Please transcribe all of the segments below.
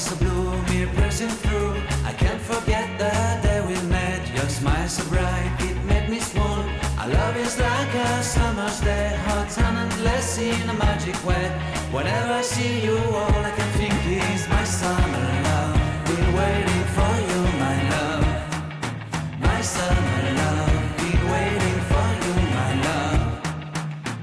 so blue, me pressing through. I can't forget the day we met. Your smile so bright, it made me swoon. Our love is like a summer's day, hot and endless in a magic way. Whenever I see you, all I can think is my summer love. Been waiting for you, my love. My summer love. Been waiting for you, my love.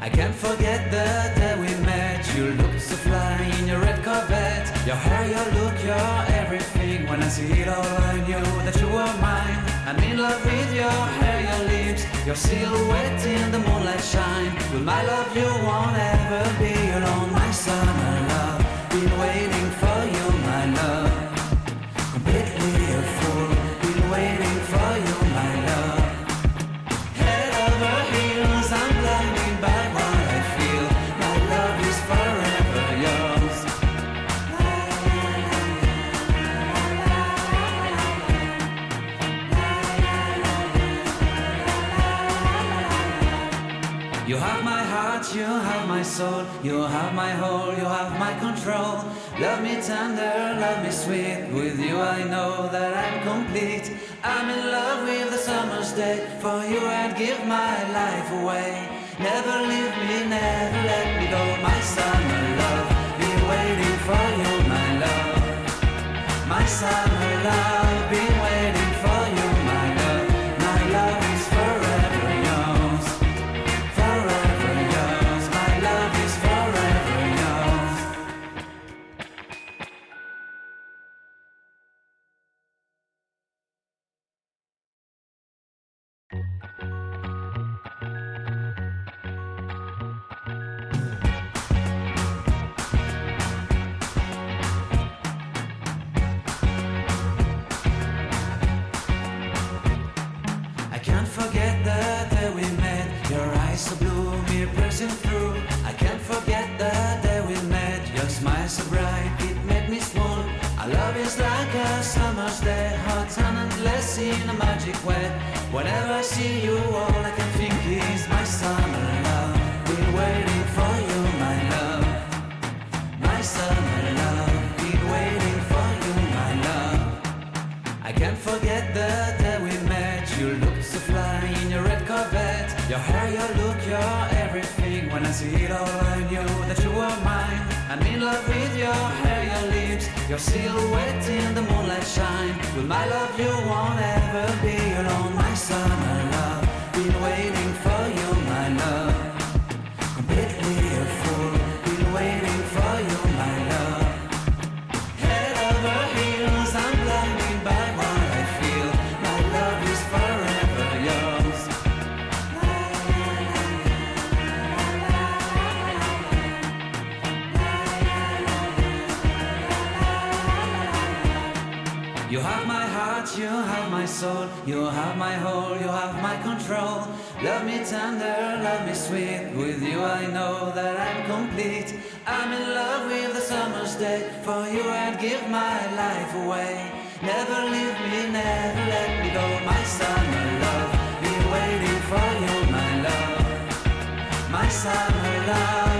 I can't forget the day we met. You looked so fly in your red Corvette. Your hair, your look, your everything. When I see it all, I knew that you were mine. I'm in love with your hair, your lips, your silhouette in the moonlight shine. With my love, you won't ever be alone. My summer love, been waiting for you, my love. Completely a fool, been waiting for you, my love. Head over heels, I'm blinded by what I feel. My love is forever yours. You have my heart, you have my soul, you have my whole, you have my control. Love me tender, love me sweet. With you I know that I'm complete. I'm in love with the summer's day. For you I'd give my life away. Never leave me, never let me go. My summer love, been waiting for you, my love. My summer love, been waiting for you, my love. My love is forever yours. Forever yours. My love is forever yours. I can't forget the day we met. Your eyes so blue, me pressing through. I can't forget the day we met. Your smile so bright, it made me swoon. Our love is like a summer's day, hot and endless in a magic way. Whenever I see you, all I can think is my summer love. Been waiting for you, my love. My summer love. Been waiting for you, my love. I can't forget the day we met. You looked so fly in your red Corvette. Your hair, your look, your everything. When I see it all, I knew that you were mine. I'm in love with your hair, your lips, your silhouette in the moonlight shine. With my love, you won't ever be alone. My summer love, been waiting for you, my love. Completely a fool, been waiting for you, my love. Head over heels, I'm blinded by what I feel. My love is forever yours. You have my heart, you have my soul, you have my whole, you have my control. Love me tender, love me sweet. With you I know that I'm complete. I'm in love with the summer's day. For you I'd give my life away. Never leave me, never let me go. My summer love, been waiting for you, my love. My summer love.